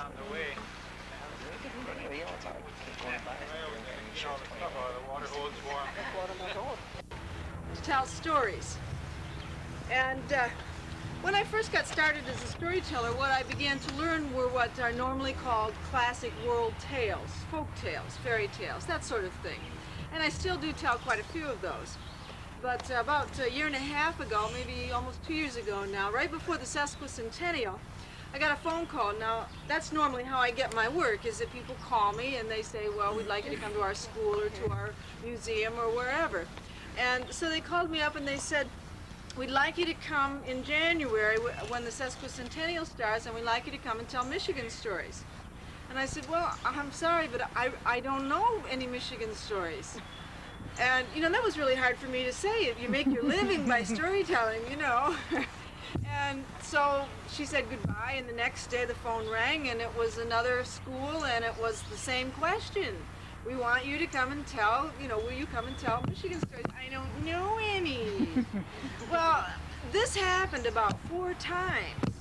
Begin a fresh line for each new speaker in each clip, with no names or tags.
on the way.
To tell stories. And when I first got started as a storyteller, what I began to learn were what are normally called classic world tales, folk tales, fairy tales, that sort of thing. And I still do tell quite a few of those. But about a year and a half ago, maybe almost 2 years ago now, right before the sesquicentennial, I got a phone call. Now, that's normally how I get my work, is that people call me and they say, well, we'd like you to come to our school or to our museum or wherever. And so they called me up and they said, we'd like you to come in January when the sesquicentennial starts, and we'd like you to come and tell Michigan stories. And I said, well, I'm sorry, but I don't know any Michigan stories. And, you know, that was really hard for me to say. If you make your living by storytelling, you know. And so she said goodbye, and the next day the phone rang, and it was another school, and it was the same question. We want you to come and tell, you know, will you come and tell Michigan stories? I don't know any. Well, this happened about 4 times.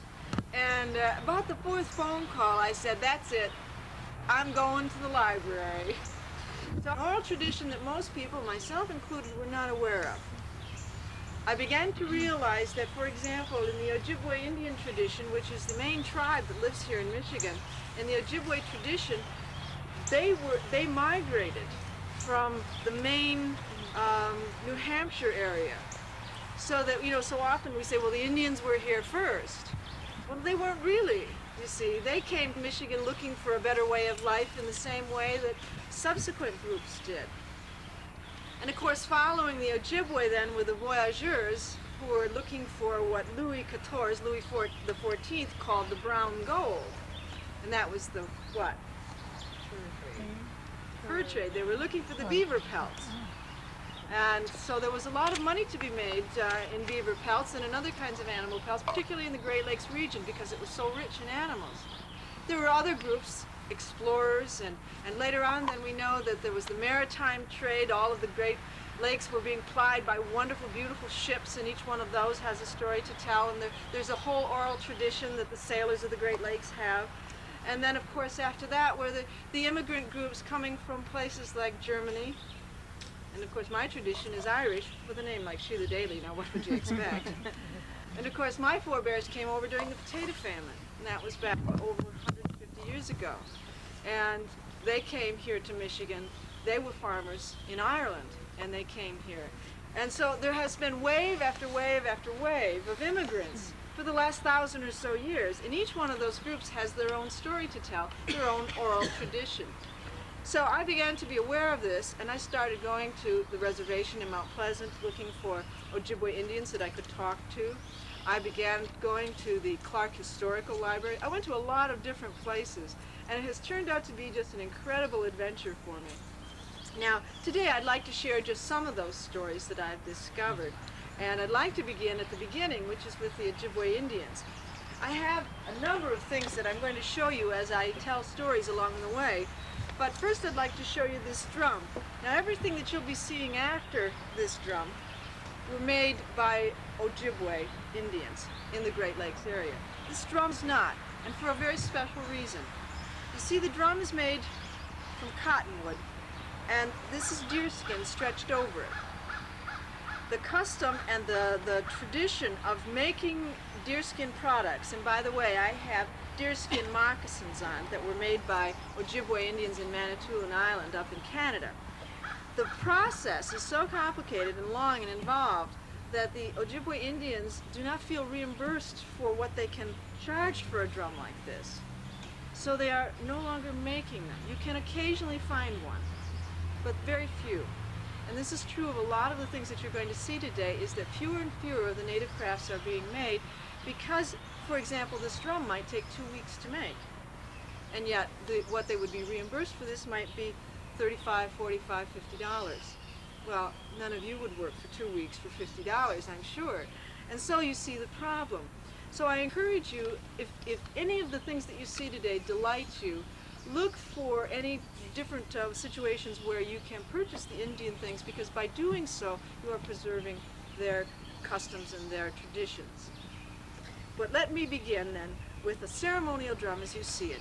And about the 4th phone call, I said, that's it. I'm going to the library. It's an oral tradition that most people, myself included, were not aware of. I began to realize that, for example, in the Ojibwe Indian tradition, which is the main tribe that lives here in Michigan, in the Ojibwe tradition, they migrated from the main New Hampshire area. So that, you know, so often we say, well, the Indians were here first. Well, they weren't really, you see. They came to Michigan looking for a better way of life in the same way that subsequent groups did. And of course, following the Ojibwe then were the voyagers, who were looking for what Louis XIV called the brown gold. And that was the what? Fur trade. They were looking for the beaver pelts. And so there was a lot of money to be made in beaver pelts and in other kinds of animal pelts, particularly in the Great Lakes region, because it was so rich in animals. There were other groups, explorers, and later on then we know that there was the maritime trade. All of the Great Lakes were being plied by wonderful, beautiful ships, and each one of those has a story to tell. And there's a whole oral tradition that the sailors of the Great Lakes have. And then, of course, after that were the immigrant groups coming from places like Germany. And of course, my tradition is Irish, with a name like Sheila Daly. Now, what would you expect? And of course, my forebears came over during the potato famine, and that was back over 150 years ago. And they came here to Michigan. They were farmers in Ireland, and they came here. And so there has been wave after wave after wave of immigrants for the last 1,000 or so years. And each one of those groups has their own story to tell, their own oral tradition. So I began to be aware of this, and I started going to the reservation in Mount Pleasant looking for Ojibwe Indians that I could talk to. I began going to the Clark Historical Library. I went to a lot of different places, and it has turned out to be just an incredible adventure for me. Now, today I'd like to share just some of those stories that I've discovered. And I'd like to begin at the beginning, which is with the Ojibwe Indians. I have a number of things that I'm going to show you as I tell stories along the way. But first I'd like to show you this drum. Now, everything that you'll be seeing after this drum were made by Ojibwe Indians in the Great Lakes area. This drum's not, and for a very special reason. You see, the drum is made from cottonwood, and this is deerskin stretched over it. The custom and the tradition of making deerskin products, and by the way, I have deerskin moccasins on that were made by Ojibwe Indians in Manitoulin Island up in Canada. The process is so complicated and long and involved that the Ojibwe Indians do not feel reimbursed for what they can charge for a drum like this. So they are no longer making them. You can occasionally find one, but very few. And this is true of a lot of the things that you're going to see today, is that fewer and fewer of the native crafts are being made because, for example, this drum might take 2 weeks to make. And yet, what they would be reimbursed for this might be $35, $45, $50. Well, none of you would work for 2 weeks for $50, I'm sure. And so you see the problem. So I encourage you, if any of the things that you see today delight you, look for any different situations where you can purchase the Indian things, because by doing so, you are preserving their customs and their traditions. But let me begin then with a ceremonial drum as you see it.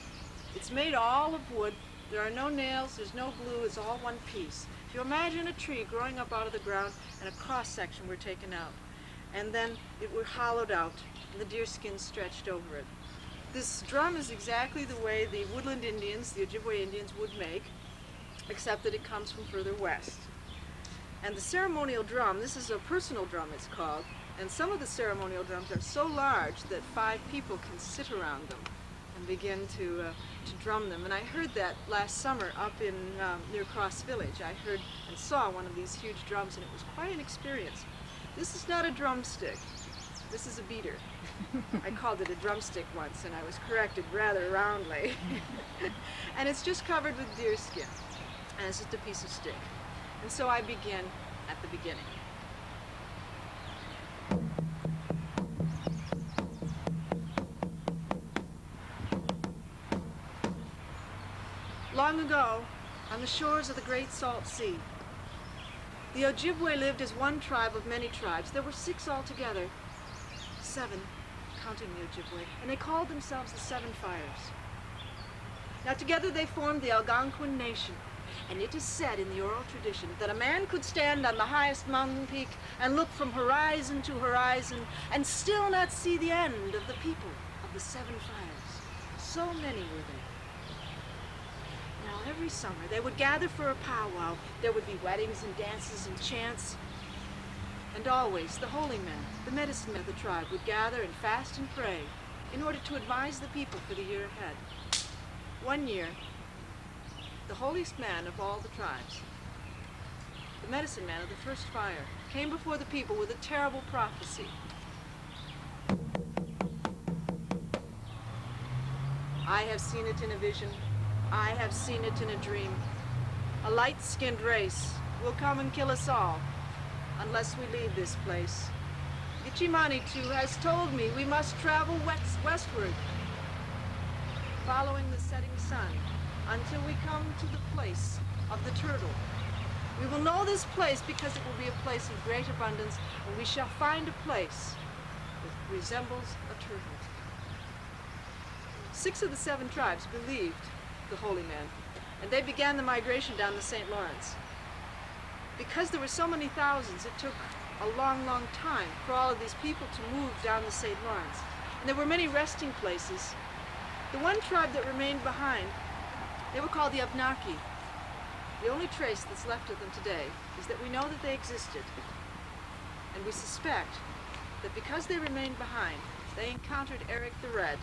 It's made all of wood. There are no nails, there's no glue, it's all one piece. If you imagine a tree growing up out of the ground and a cross section were taken out, and then it were hollowed out and the deer skin stretched over it. This drum is exactly the way the woodland Indians, the Ojibwe Indians, would make, except that it comes from further west. And the ceremonial drum, this is a personal drum it's called, and some of the ceremonial drums are so large that 5 people can sit around them and begin to drum them. And I heard that last summer up in near Cross Village. I heard and saw one of these huge drums, and it was quite an experience. This is not a drumstick. This is a beater. I called it a drumstick once, and I was corrected rather roundly. And it's just covered with deer skin, and it's just a piece of stick. And so I begin at the beginning. Long ago, on the shores of the Great Salt Sea, the Ojibwe lived as one tribe of many tribes. There were 6 altogether, 7, counting the Ojibwe, and they called themselves the 7 Fires. Now together they formed the Algonquin Nation, and it is said in the oral tradition that a man could stand on the highest mountain peak and look from horizon to horizon and still not see the end of the people of the 7 Fires. So many were there. Now every summer they would gather for a powwow. There would be weddings and dances and chants. And always the holy men, the medicine men of the tribe, would gather and fast and pray in order to advise the people for the year ahead. One year, the holiest man of all the tribes, the medicine man of the first fire, came before the people with a terrible prophecy. I have seen it in a vision. I have seen it in a dream. A light-skinned race will come and kill us all unless we leave this place. Mishimako has told me we must travel westward, following the setting sun, until we come to the place of the turtle. We will know this place because it will be a place of great abundance, and we shall find a place that resembles a turtle. 6 of the 7 tribes believed the holy man, and they began the migration down the St. Lawrence. Because there were so many thousands, it took a long, long time for all of these people to move down the St. Lawrence. And there were many resting places. The one tribe that remained behind, they were called the Abnaki. The only trace that's left of them today is that we know that they existed. And we suspect that because they remained behind, they encountered Eric the Red,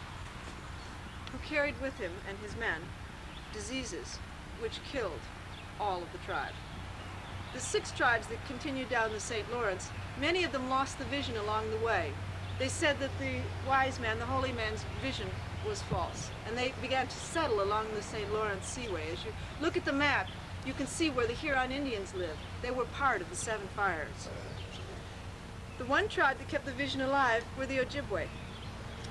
who carried with him and his men diseases which killed all of the tribe. The 6 tribes that continued down the St. Lawrence, many of them lost the vision along the way. They said that the wise man, the holy man's vision was false, and they began to settle along the St. Lawrence Seaway. As you look at the map, you can see where the Huron Indians lived. They were part of the 7 Fires. The one tribe that kept the vision alive were the Ojibwe,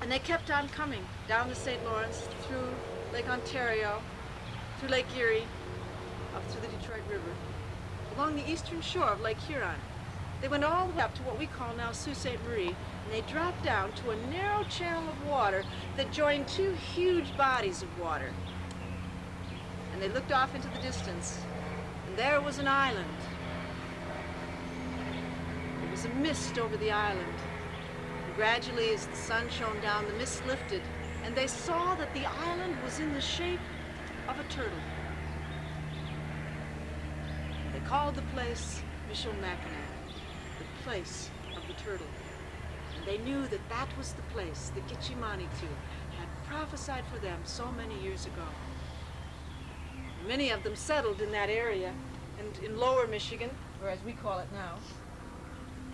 and they kept on coming down the St. Lawrence, through Lake Ontario, through Lake Erie, up through the Detroit River, along the eastern shore of Lake Huron. They went all the way up to what we call now Sault Ste. Marie, and they dropped down to a narrow channel of water that joined 2 huge bodies of water. And they looked off into the distance, and there was an island. There was a mist over the island. And gradually, as the sun shone down, the mist lifted, and they saw that the island was in the shape of a turtle. They called the place Mishimako, the place of the turtle. And they knew that that was the place that Mishimako had prophesied for them so many years ago. Many of them settled in that area, and in lower Michigan, or as we call it now,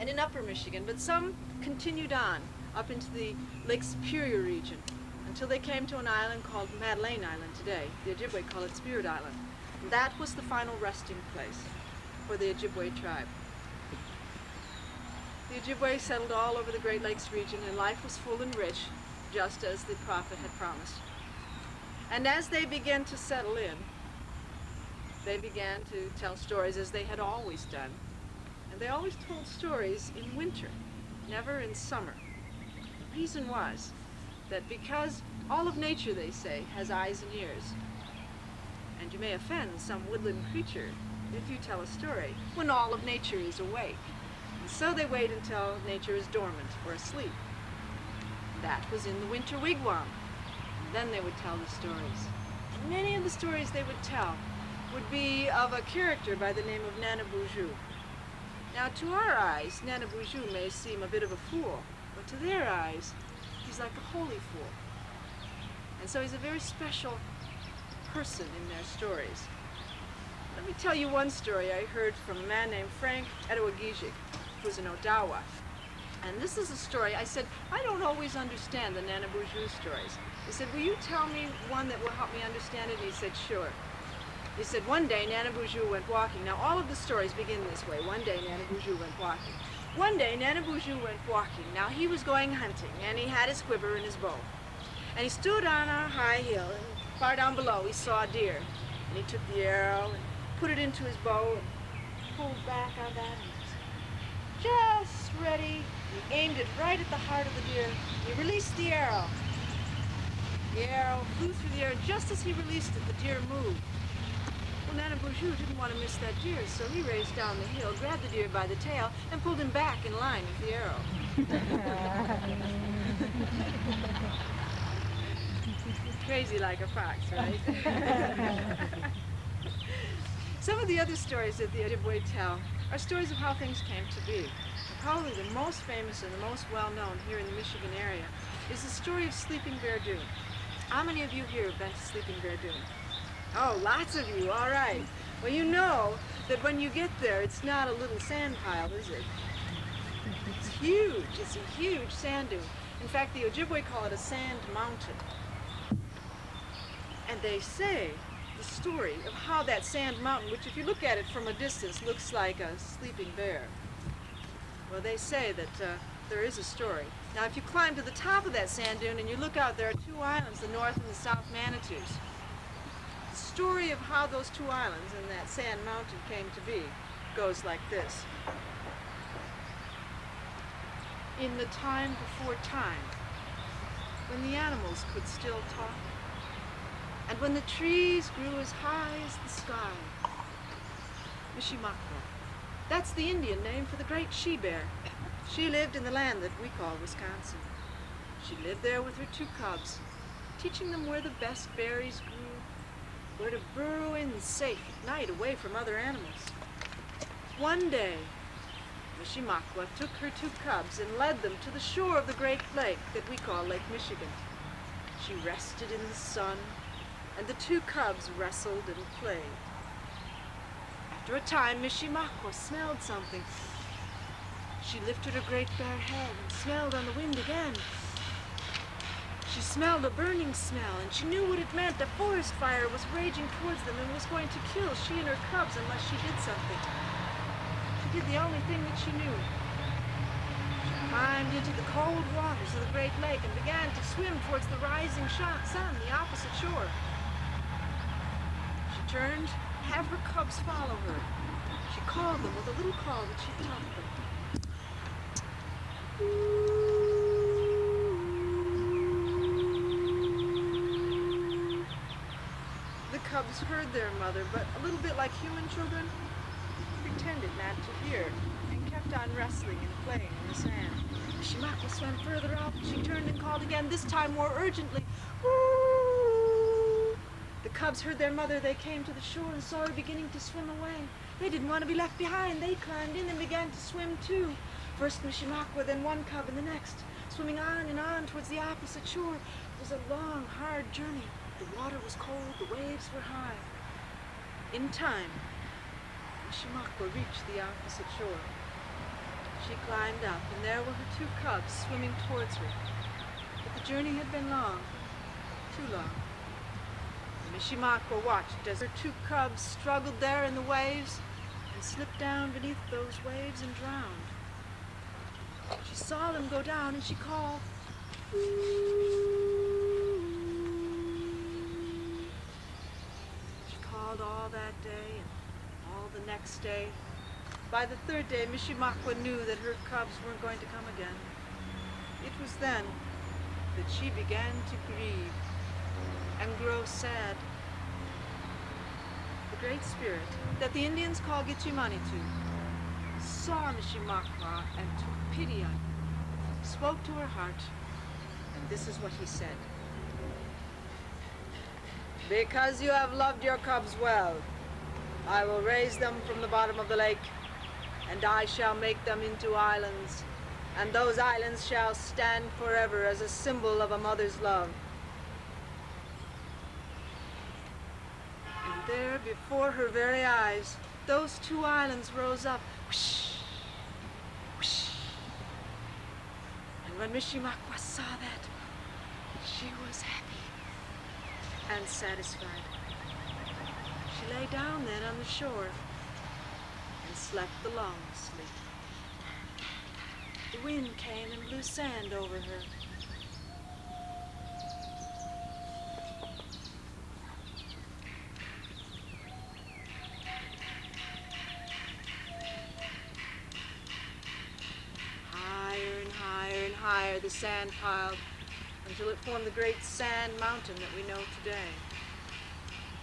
and in upper Michigan, but some continued on up into the Lake Superior region until they came to an island called Madeleine Island today. The Ojibwe call it Spirit Island. And that was the final resting place for the Ojibwe tribe. The Ojibwe settled all over the Great Lakes region, and life was full and rich, just as the prophet had promised. And as they began to settle in, they began to tell stories as they had always done. And they always told stories in winter, never in summer. The reason was that because all of nature, they say, has eyes and ears, and you may offend some woodland creature if you tell a story when all of nature is awake. And so they wait until nature is dormant or asleep. That was in the winter wigwam. And then they would tell the stories. And many of the stories they would tell would be of a character by the name of Nana Buju. Now, to our eyes, Nana Buju may seem a bit of a fool, but to their eyes, he's like a holy fool. And so he's a very special person in their stories. Let me tell you one story I heard from a man named Frankenmuth, who was an Odawa. And this is a story, I said, I don't always understand the Nana Buju stories. He said, will you tell me one that will help me understand it? And he said, sure. He said, one day Nana Buju went walking. Now all of the stories begin this way. One day Nana Buju went walking. One day Nana Buju went walking. Now he was going hunting, and he had his quiver and his bow. And he stood on a high hill, and far down below he saw a deer. And he took the arrow and put it into his bow and pulled back on that, and he was just ready. He aimed it right at the heart of the deer. He released the arrow. The arrow flew through the air. Just as he released it, the deer moved. Well, Nana Buju didn't want to miss that deer, so he raced down the hill, grabbed the deer by the tail, and pulled him back in line with the arrow. Crazy like a fox, right? Some of the other stories that the Ojibwe tell are stories of how things came to be. And probably the most famous and the most well-known here in the Michigan area is the story of Sleeping Bear Dune. How many of you here have been to Sleeping Bear Dune? Oh, lots of you, all right. Well, you know that when you get there, it's not a little sand pile, is it? It's huge. It's a huge sand dune. In fact, the Ojibwe call it a sand mountain. And they say the story of how that sand mountain, which if you look at it from a distance, looks like a sleeping bear. Well, they say that there is a story. Now, if you climb to the top of that sand dune and you look out, there are two islands, the North and the South Manitous. The story of how those two islands and that sand mountain came to be goes like this. In the time before time, when the animals could still talk, and when the trees grew as high as the sky, Mishimako, that's the Indian name for the great she-bear. She lived in the land that we call Wisconsin. She lived there with her two cubs, teaching them where the best berries grew, where to burrow in safe at night away from other animals. One day, Mishimako took her two cubs and led them to the shore of the great lake that we call Lake Michigan. She rested in the sun, and the two cubs wrestled and played. After a time, Mishimako smelled something. She lifted her great bare head and smelled on the wind again. She smelled a burning smell, and she knew what it meant. A forest fire was raging towards them and was going to kill she and her cubs unless she did something. She did the only thing that she knew. She climbed into the cold waters of the great lake and began to swim towards the rising sun, the opposite shore. She turned to have her cubs follow her. She called them with a little call that she taught them. The cubs heard their mother, but a little bit like human children, pretended not to hear and kept on wrestling and playing in the sand. Mishimako swam further out. She turned and called again, this time more urgently. Woo! The cubs heard their mother. They came to the shore and saw her beginning to swim away. They didn't want to be left behind. They climbed in and began to swim too. First Mishimako, then one cub, and the next, swimming on and on towards the opposite shore. It was a long, hard journey. The water was cold, the waves were high. In time, Mishimako reached the opposite shore. She climbed up, and there were her two cubs swimming towards her. But the journey had been long, too long. Mishimako watched as her two cubs struggled there in the waves and slipped down beneath those waves and drowned. She saw them go down and she called. She called all that day and all the next day. By the third day, Mishimako knew that her cubs weren't going to come again. It was then that she began to grieve and grow sad. The Great Spirit, that the Indians call Gitchimanitu, saw Mishimako and took pity on her, spoke to her heart, and this is what he said. Because you have loved your cubs well, I will raise them from the bottom of the lake, and I shall make them into islands, and those islands shall stand forever as a symbol of a mother's love. And there, before her very eyes, those two islands rose up. Whoosh, whoosh. And when Mishimako saw that, she was happy and satisfied. She lay down then on the shore and slept the long sleep. The wind came and blew sand over her. Higher and higher and higher the sand piled until it formed the great sand mountain that we know today.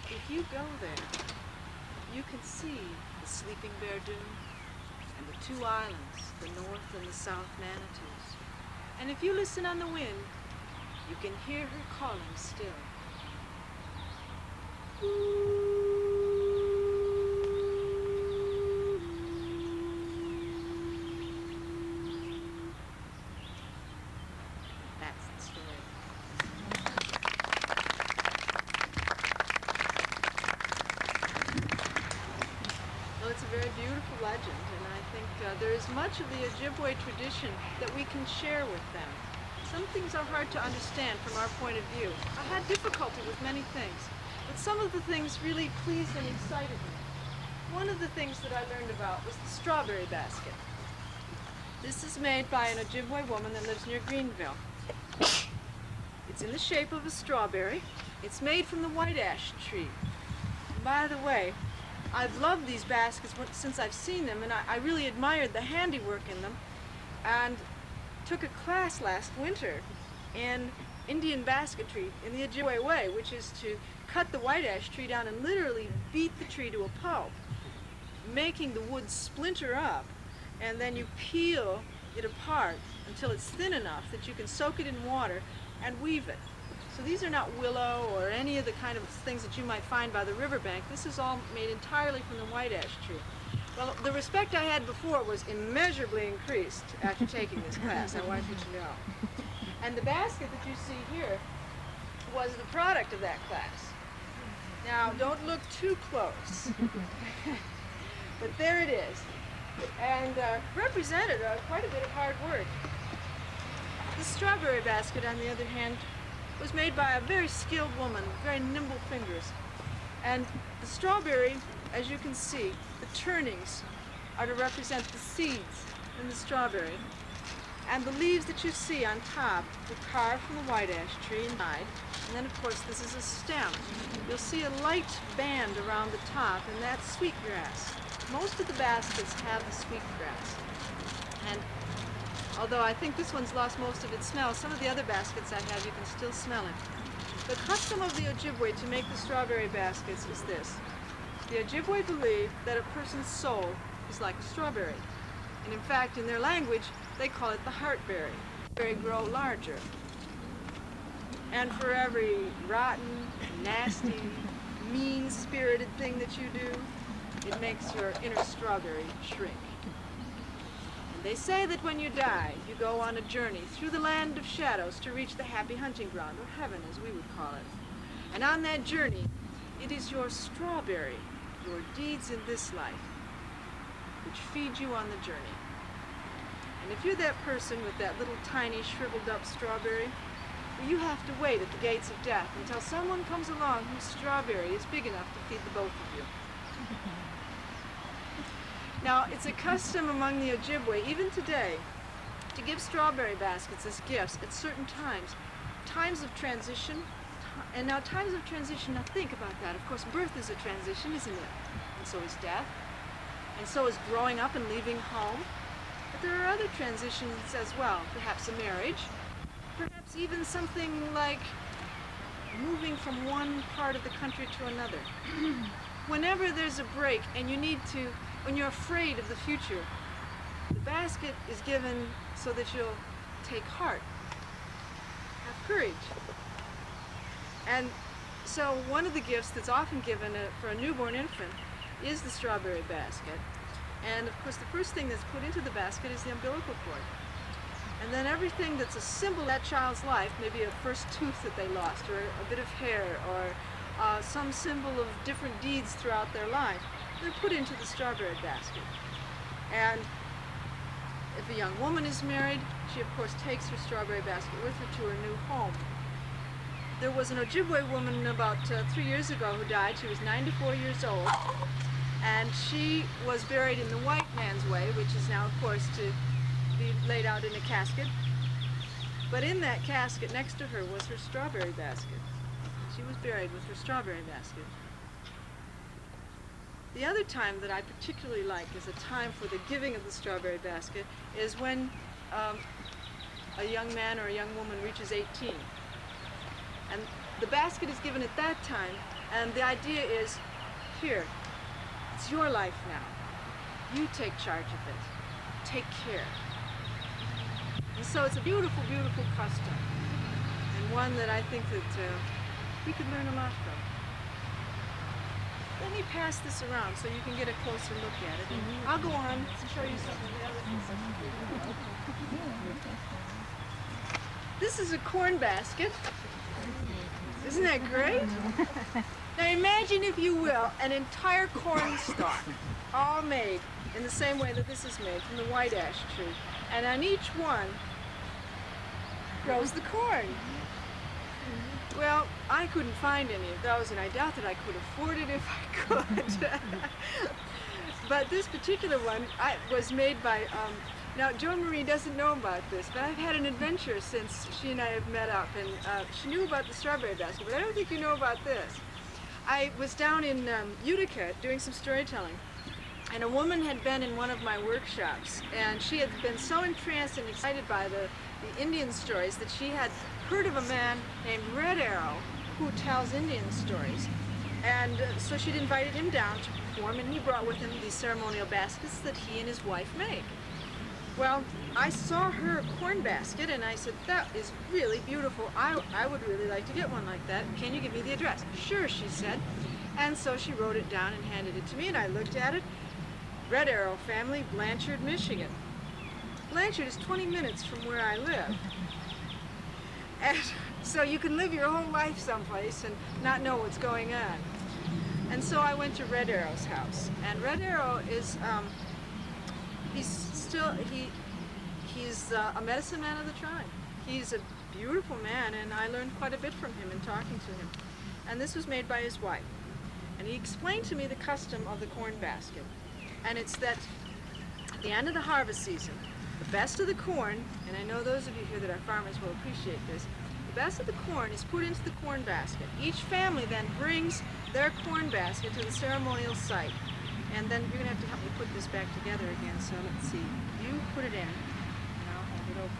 If you go there, you can see the Sleeping Bear Dune and the two islands, the North and the South Manitous. And if you listen on the wind, you can hear her calling still. That's the story. Well, it's a very beautiful legend, and I think there is much of the Ojibwe tradition that we can share with them. Some things are hard to understand from our point of view. I had difficulty with many things, but some of the things really pleased and excited me. One of the things that I learned about was the strawberry basket. This is made by an Ojibwe woman that lives near Greenville. It's in the shape of a strawberry. It's made from the white ash tree. And by the way, I've loved these baskets since I've seen them, and I really admired the handiwork in them, and took a class last winter in Indian basketry in the Ojibwe way, which is to cut the white ash tree down and literally beat the tree to a pulp, making the wood splinter up, and then you peel it apart until it's thin enough that you can soak it in water and weave it. So these are not willow or any of the kind of things that you might find by the riverbank. This is all made entirely from the white ash tree. Well, the respect I had before was immeasurably increased after taking this class, I want you to know. And the basket that you see here was the product of that class. Now, don't look too close, but there it is, and represented quite a bit of hard work. The strawberry basket, on the other hand, was made by a very skilled woman, very nimble fingers. And the strawberry, as you can see, the turnings are to represent the seeds in the strawberry. And the leaves that you see on top were carved from the white ash tree and dyed. And then, of course, this is a stem. You'll see a light band around the top, and that's sweetgrass. Most of the baskets have the sweetgrass. And although I think this one's lost most of its smell, some of the other baskets I have, you can still smell it. The custom of the Ojibwe to make the strawberry baskets is this. The Ojibwe believe that a person's soul is like a strawberry. And in fact, in their language, they call it the heartberry. They grow larger. And for every rotten, nasty, mean-spirited thing that you do, it makes your inner strawberry shrink. They say that when you die, you go on a journey through the land of shadows to reach the happy hunting ground, or heaven as we would call it. And on that journey, it is your strawberry, your deeds in this life, which feed you on the journey. And if you're that person with that little tiny shriveled up strawberry, well, you have to wait at the gates of death until someone comes along whose strawberry is big enough to feed the both of you. Now, it's a custom among the Ojibwe, even today, to give strawberry baskets as gifts at certain times. Times of transition. And now times of transition, now think about that. Of course, birth is a transition, isn't it? And so is death. And so is growing up and leaving home. But there are other transitions as well. Perhaps a marriage, perhaps even something like moving from one part of the country to another. Whenever there's a break and you need to, when you're afraid of the future, the basket is given so that you'll take heart, have courage. And so one of the gifts that's often given for a newborn infant is the strawberry basket. And of course the first thing that's put into the basket is the umbilical cord. And then everything that's a symbol of that child's life, maybe a first tooth that they lost, or a bit of hair, or some symbol of different deeds throughout their life, they're put into the strawberry basket. And if a young woman is married, she of course takes her strawberry basket with her to her new home. There was an Ojibwe woman about 3 years ago who died. She was 94 years old, and she was buried in the white man's way, which is now of course to be laid out in a casket. But in that casket next to her was her strawberry basket. She was buried with her strawberry basket. The other time that I particularly like as a time for the giving of the strawberry basket is when a young man or a young woman reaches 18. And the basket is given at that time, and the idea is, here, it's your life now. You take charge of it. Take care. And so it's a beautiful, beautiful custom, and one that I think that we could learn a lot from. Let me pass this around so you can get a closer look at it. And I'll go on to show you some of the other things. This is a corn basket. Isn't that great? Now imagine, if you will, an entire corn stalk, all made in the same way that this is made, from the white ash tree. And on each one grows the corn. Well, I couldn't find any of those, and I doubt that I could afford it if I could. But this particular one was made by, now Joan Marie doesn't know about this, but I've had an adventure since she and I have met up, and she knew about the strawberry basket, but I don't think you know about this. I was down in Utica doing some storytelling, and a woman had been in one of my workshops, and she had been so entranced and excited by the Indian stories that she had heard of a man named Red Arrow who tells Indian stories. And so she'd invited him down to perform, and he brought with him these ceremonial baskets that he and his wife make. Well, I saw her corn basket, and I said, that is really beautiful. I would really like to get one like that. Can you give me the address? Sure, she said. And so she wrote it down and handed it to me, and I looked at it. Red Arrow family, Blanchard, Michigan. Blanchard is 20 minutes from where I live. And so you can live your whole life someplace and not know what's going on. And so I went to Red Arrow's house. And Red Arrow is, he's a medicine man of the tribe. He's a beautiful man, and I learned quite a bit from him in talking to him. And this was made by his wife. And he explained to me the custom of the corn basket. And it's that at the end of the harvest season, the best of the corn, and I know those of you here that are farmers will appreciate this, the best of the corn is put into the corn basket. Each family then brings their corn basket to the ceremonial site. And then you're going to have to help me put this back together again, so let's see. You put it in, and I'll hold it open.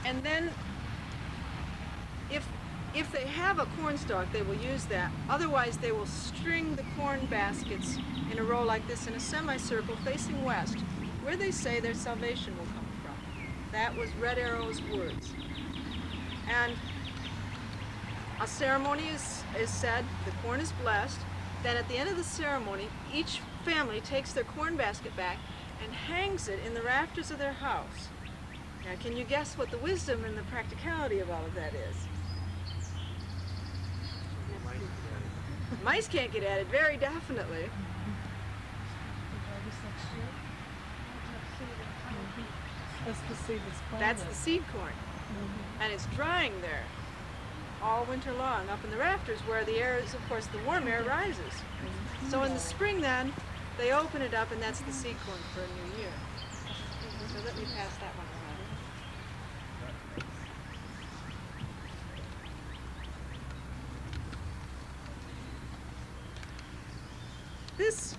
And then, if they have a corn stalk, they will use that. Otherwise, they will string the corn baskets in a row like this in a semicircle facing west, where they say their salvation will come from. That was Red Arrow's words. And a ceremony is said, the corn is blessed. Then at the end of the ceremony, each family takes their corn basket back and hangs it in the rafters of their house. Now, can you guess what the wisdom and the practicality of all of that is? Mice can't get at it, very definitely. That's the seed corn. And it's drying there all winter long up in the rafters where the air is, of course, the warm air rises. So in the spring then, they open it up, and that's the seed corn for a new year. So let me pass that one around. This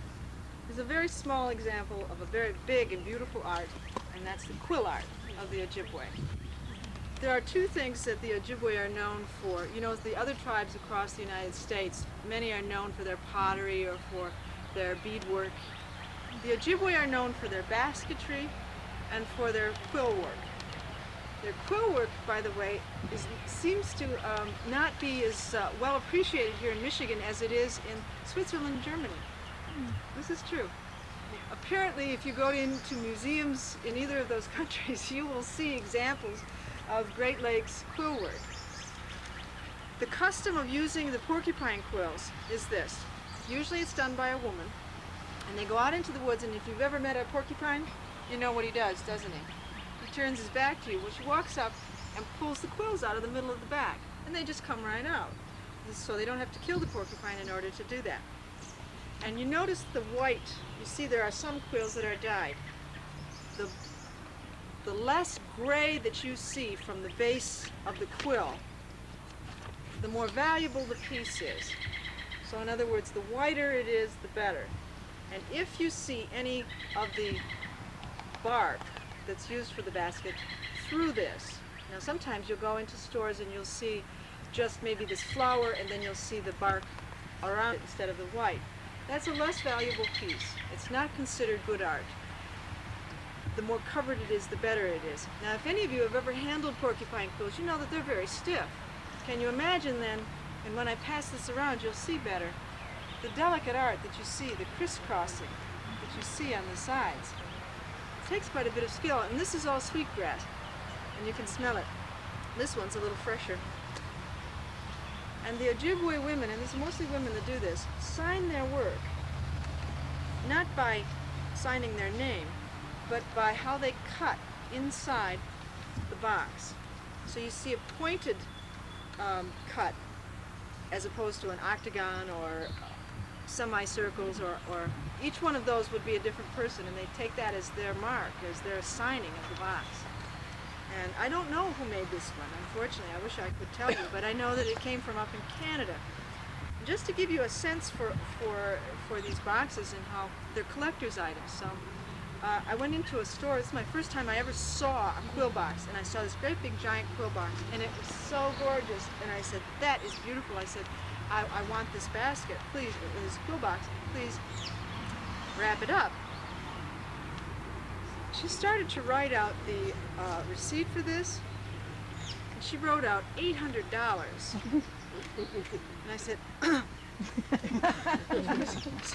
is a very small example of a very big and beautiful art, and that's the quill art of the Ojibwe. There are two things that the Ojibwe are known for. You know, the other tribes across the United States, many are known for their pottery or for their beadwork. The Ojibwe are known for their basketry and for their quill work. Their quill work, by the way, seems to not be as well appreciated here in Michigan as it is in Switzerland and Germany. This is true. Apparently, if you go into museums in either of those countries, you will see examples of Great Lakes quill work. The custom of using the porcupine quills is this. Usually it's done by a woman, and they go out into the woods, and if you've ever met a porcupine, you know what he does, doesn't he? He turns his back to you, which walks up and pulls the quills out of the middle of the back, and they just come right out. So they don't have to kill the porcupine in order to do that. And you notice the white, you see there are some quills that are dyed. The less gray that you see from the base of the quill, the more valuable the piece is. So in other words, the whiter it is, the better. And if you see any of the bark that's used for the basket through this, now sometimes you'll go into stores and you'll see just maybe this flower, and then you'll see the bark around it instead of the white. That's a less valuable piece. It's not considered good art. The more covered it is, the better it is. Now, if any of you have ever handled porcupine quills, you know that they're very stiff. Can you imagine then, and when I pass this around, you'll see better, the delicate art that you see, the crisscrossing that you see on the sides. It takes quite a bit of skill, and this is all sweetgrass, and you can smell it. This one's a little fresher. And the Ojibwe women, and it's mostly women that do this, sign their work, not by signing their name, but by how they cut inside the box. So you see a pointed cut as opposed to an octagon or semicircles, or each one of those would be a different person, and they take that as their mark, as their signing of the box. And I don't know who made this one, unfortunately. I wish I could tell you, but I know that it came from up in Canada. And just to give you a sense for these boxes and how they're collector's items. So I went into a store. This is my first time I ever saw a quill box, and I saw this great big giant quill box, and it was so gorgeous. And I said, "That is beautiful." I said, I want this basket, please, this quill box, please wrap it up." She started to write out the receipt for this, and she wrote out $800. And I said,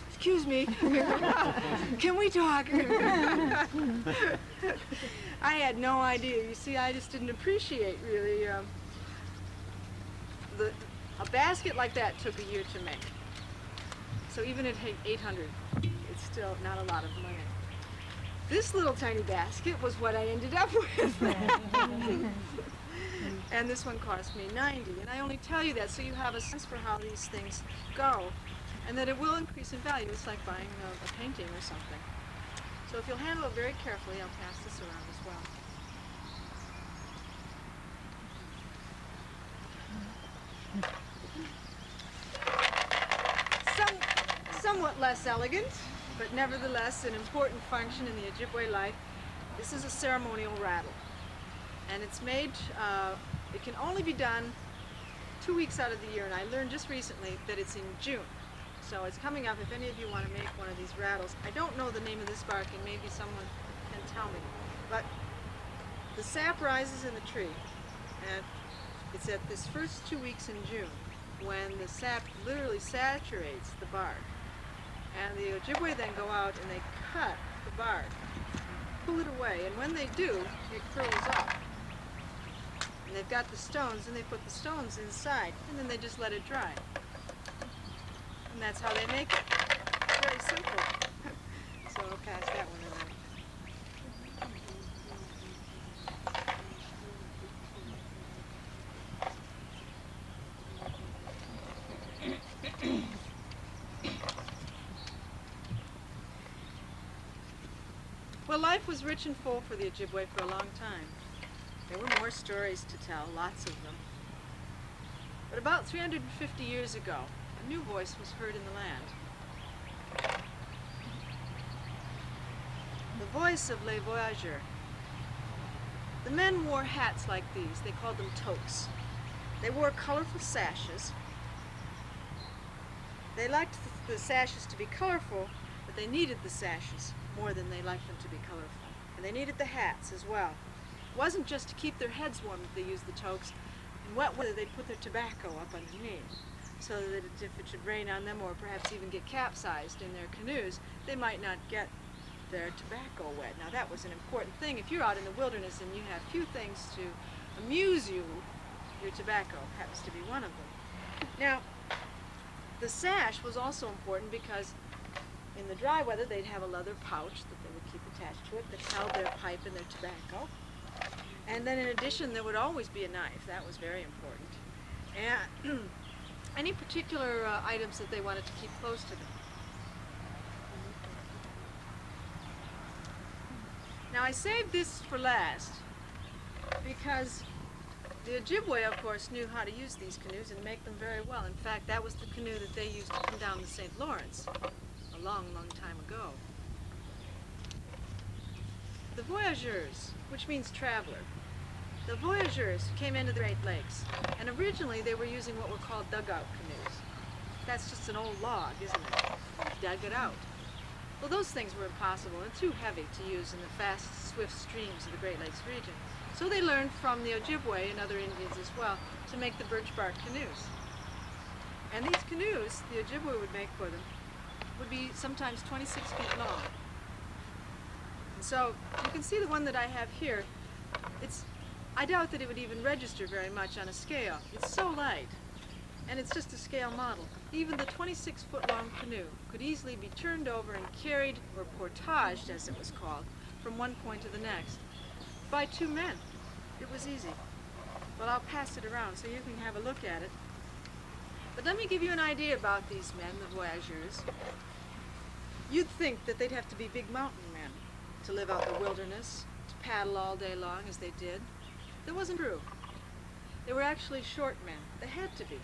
"Excuse me, can we talk?" I had no idea. You see, I just didn't appreciate really a basket like that took a year to make. So even at 800, it's still not a lot of money. This little tiny basket was what I ended up with. And this one cost me $90. And I only tell you that so you have a sense for how these things go, and that it will increase in value. It's like buying a painting or something. So if you'll handle it very carefully, I'll pass this around as well. Somewhat less elegant, but nevertheless an important function in the Ojibwe life. This is a ceremonial rattle, and it's made, it can only be done 2 weeks out of the year, and I learned just recently that it's in June. So it's coming up if any of you want to make one of these rattles. I don't know the name of this bark, and maybe someone can tell me, but the sap rises in the tree, and it's at this first 2 weeks in June when the sap literally saturates the bark. And the Ojibwe then go out and they cut the bark, pull it away, and when they do, it curls up. And they've got the stones, and they put the stones inside, and then they just let it dry. And that's how they make it. Very simple. So I'll pass that one around. Well, life was rich and full for the Ojibwe for a long time. There were more stories to tell, lots of them. But about 350 years ago, a new voice was heard in the land. the voice of les voyagers. The men wore hats like these. They called them toques. They wore colorful sashes. They liked the sashes to be colorful, but they needed the sashes more than they liked them to be colorful. And they needed the hats as well. It wasn't just to keep their heads warm that they used the toques. In wet weather, they'd put their tobacco up underneath, so that if it should rain on them or perhaps even get capsized in their canoes, they might not get their tobacco wet. Now that was an important thing. If you're out in the wilderness and you have few things to amuse you, your tobacco happens to be one of them. Now, the sash was also important because in the dry weather they'd have a leather pouch that they would keep attached to it that held their pipe and their tobacco. And then in addition there would always be a knife. That was very important. And any particular items that they wanted to keep close to them. Now I saved this for last because the Ojibwe, of course, knew how to use these canoes and make them very well. In fact, that was the canoe that they used to come down the St. Lawrence a long, long time ago. The voyagers, which means traveler. The voyagers came into the Great Lakes, and originally they were using what were called dugout canoes. That's just an old log, isn't it? You dug it out. Well, those things were impossible and too heavy to use in the fast, swift streams of the Great Lakes region. So they learned from the Ojibwe and other Indians as well to make the birch bark canoes. And these canoes, the Ojibwe would make for them, would be sometimes 26 feet long. And so you can see the one that I have here. I doubt that it would even register very much on a scale. It's so light, and it's just a scale model. Even the 26-foot-long canoe could easily be turned over and carried, or portaged as it was called, from one point to the next, by two men. It was easy. Well, I'll pass it around so you can have a look at it. But let me give you an idea about these men, the voyageurs. You'd think that they'd have to be big mountain men to live out in the wilderness, to paddle all day long as they did. That wasn't true. They were actually short men. They had to be.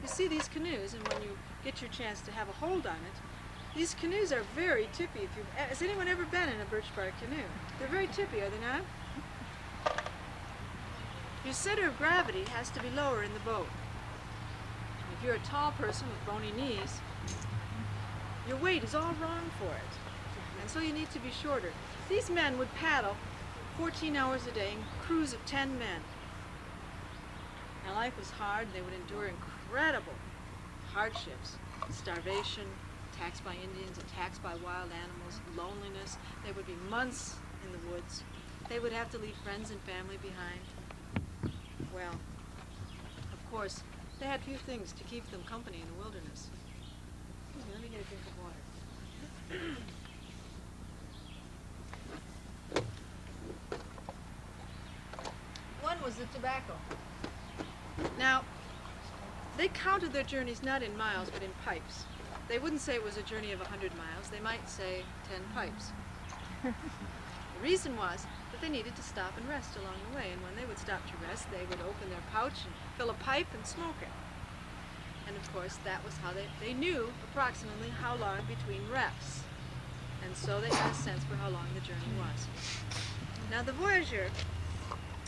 You see these canoes, and when you get your chance to have a hold on it, these canoes are very tippy. Has anyone ever been in a birch bark canoe? They're very tippy, are they not? Your center of gravity has to be lower in the boat. If you're a tall person with bony knees, your weight is all wrong for it. And so you need to be shorter. These men would paddle 14 hours a day in crews of 10 men. Now life was hard. They would endure incredible hardships, starvation, attacks by Indians, attacks by wild animals, loneliness. They would be months in the woods. They would have to leave friends and family behind. Well, of course, they had few things to keep them company in the wilderness. Excuse me, let me get a drink of water. One was the tobacco. Now, they counted their journeys not in miles, but in pipes. They wouldn't say it was a journey of 100 miles. They might say 10 pipes. The reason was that they needed to stop and rest along the way, and when they would stop to rest, they would open their pouch and fill a pipe and smoke it. And of course, that was how they knew approximately how long between rests. And so they had a sense for how long the journey was. Now the voyageur,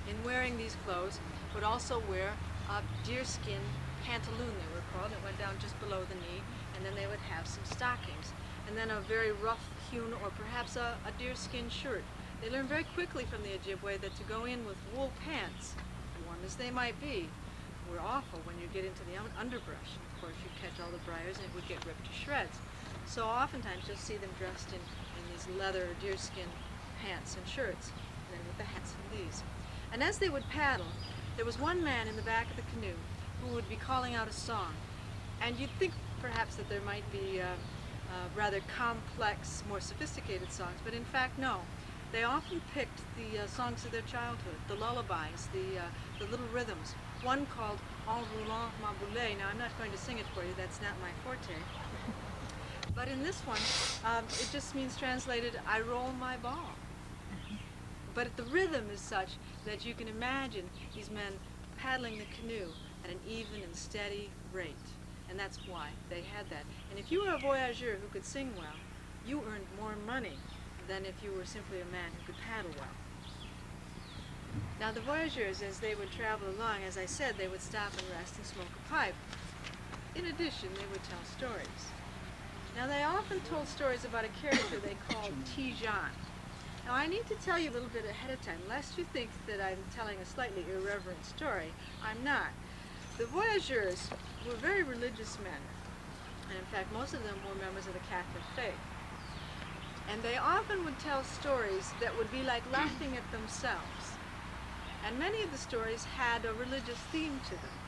in wearing these clothes, would also wear a deerskin pantaloon, they were called. It went down just below the knee, and then they would have some stockings, and then a very rough-hewn or perhaps a deerskin shirt. They learned very quickly from the Ojibwe that to go in with wool pants, warm as they might be, were awful when you get into the underbrush. Of course, you'd catch all the briars and it would get ripped to shreds. So oftentimes you'll see them dressed in these leather or deerskin pants and shirts, and then with the hats and leaves. And as they would paddle, there was one man in the back of the canoe who would be calling out a song. And you'd think perhaps that there might be rather complex, more sophisticated songs, but in fact, no. They often picked the songs of their childhood, the lullabies, the little rhythms. One called En roulant ma boulette. Now, I'm not going to sing it for you, that's not my forte. But in this one, it just means translated, I roll my ball. But the rhythm is such that you can imagine these men paddling the canoe at an even and steady rate. And that's why they had that. And if you were a voyageur who could sing well, you earned more money than if you were simply a man who could paddle well. Now the voyagers, as they would travel along, as I said, they would stop and rest and smoke a pipe. In addition, they would tell stories. Now they often told stories about a character they called Tijan. Now I need to tell you a little bit ahead of time, lest you think that I'm telling a slightly irreverent story. I'm not. The voyagers were very religious men, and in fact most of them were members of the Catholic faith. And they often would tell stories that would be like laughing at themselves. And many of the stories had a religious theme to them.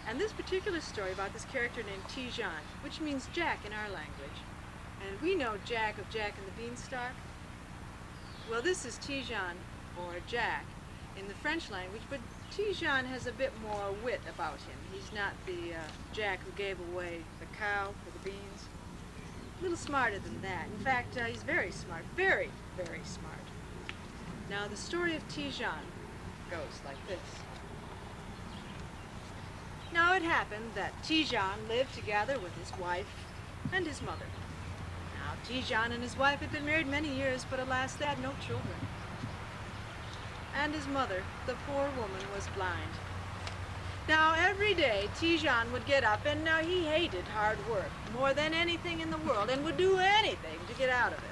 And this particular story about this character named Tijan, which means Jack in our language, and we know Jack of Jack and the Beanstalk. Well, this is Tijan, or Jack, in the French language, but Tijan has a bit more wit about him. He's not the Jack who gave away the cow for the beans. A little smarter than that. In fact, he's very smart, very, very smart. Now, the story of Tijan goes like this. Now, it happened that Tijan lived together with his wife and his mother. Now, Tijan and his wife had been married many years, but alas, they had no children. And his mother, the poor woman, was blind. Now, every day, Tijan would get up, and he hated hard work more than anything in the world, and would do anything to get out of it.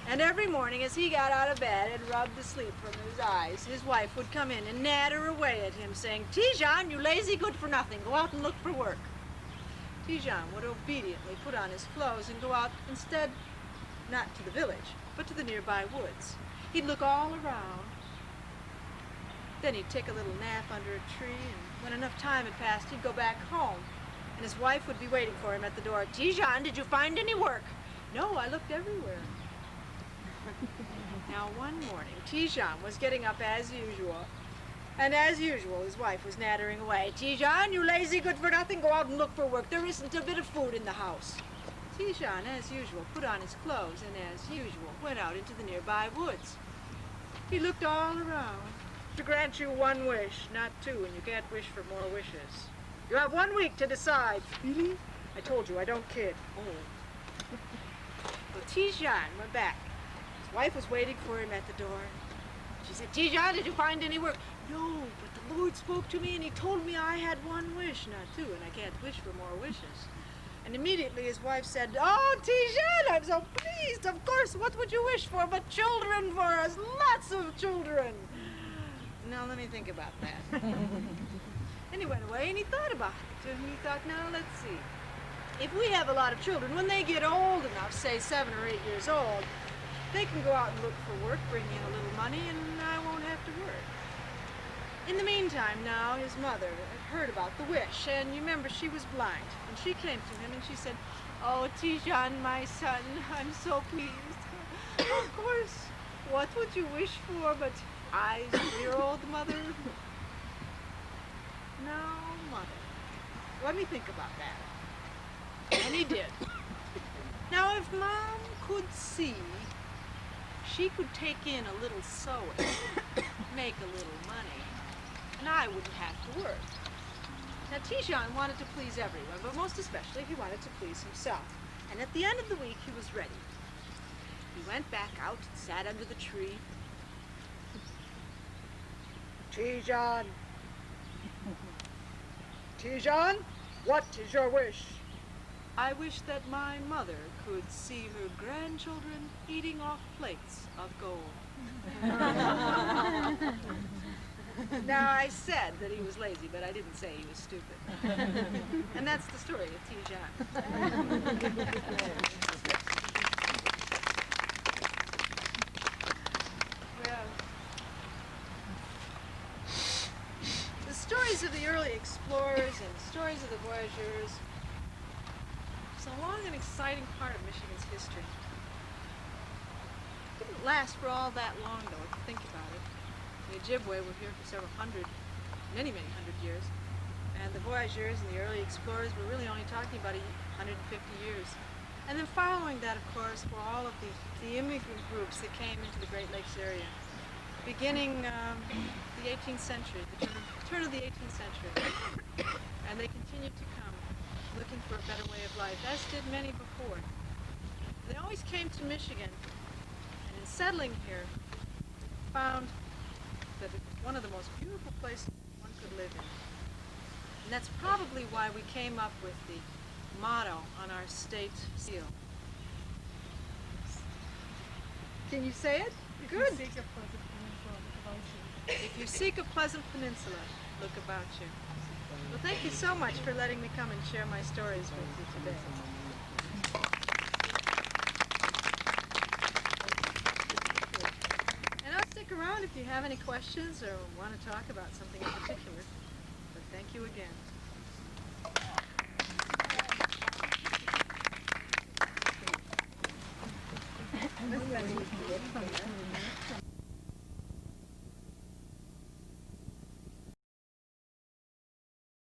And every morning, as he got out of bed and rubbed the sleep from his eyes, his wife would come in and natter away at him, saying, "Tijan, you lazy good-for-nothing, go out and look for work." Tijan would obediently put on his clothes and go out instead, not to the village, but to the nearby woods. He'd look all around. Then he'd take a little nap under a tree, and when enough time had passed, he'd go back home. And his wife would be waiting for him at the door. "Tijan, did you find any work?" "No, I looked everywhere." Now, one morning, Tijan was getting up as usual. And as usual, his wife was nattering away. "Tijan, you lazy good-for-nothing, go out and look for work. There isn't a bit of food in the house." Tijan, as usual, put on his clothes and, as usual, went out into the nearby woods. He looked all around. "To grant you one wish, not two, and you can't wish for more wishes. You have 1 week to decide." "Really? I told you, I don't kid." "Oh." Well, Tijan went back. His wife was waiting for him at the door. She said, "Tijan, did you find any work?" "No, but the Lord spoke to me, and he told me I had 1 wish, not two, and I can't wish for more wishes." And immediately his wife said, "Oh, Tijan, I'm so pleased. Of course, what would you wish for but children for us? Lots of children." Now, let me think about that. And he went away and he thought about it. And he thought, now, let's see. If we have a lot of children, when they get old enough, say 7 or 8 years old, they can go out and look for work, bring in a little money, and I won't have to work. In the meantime, now, his mother had heard about the wish, and you remember she was blind. And she came to him and she said, "Oh, Tijan, my son, I'm so pleased. Of course, what would you wish for but eyes for your old mother?" Now, mother, let me think about that. And he did. Now, if Mom could see, she could take in a little sewing, make a little money, and I wouldn't have to work. Now, Tijan wanted to please everyone, but most especially he wanted to please himself. And at the end of the week, he was ready. He went back out and sat under the tree. "Tijan, Tijan, what is your wish?" "I wish that my mother could see her grandchildren eating off plates of gold." Now, I said that he was lazy, but I didn't say he was stupid. And that's the story of Tijan. Well, the stories of the early explorers and the stories of the voyagers, it's a long and exciting part of Michigan's history. It didn't last for all that long, though, if you think about it. The Ojibwe were here for several hundred, many, many hundred years. And the voyagers and the early explorers were really only talking about 150 years. And then following that, of course, were all of the immigrant groups that came into the Great Lakes area, beginning the 18th century, the turn of the 18th century. And they continued to come, looking for a better way of life, as did many before. They always came to Michigan settling here, found that it was one of the most beautiful places one could live in. And that's probably why we came up with the motto on our state seal. Can you say it? Good. If you seek a pleasant peninsula, look about you. Well, thank you so much for letting me come and share my stories with you today. And I'll stick around if you have any questions or want to talk about something in particular. But thank you again.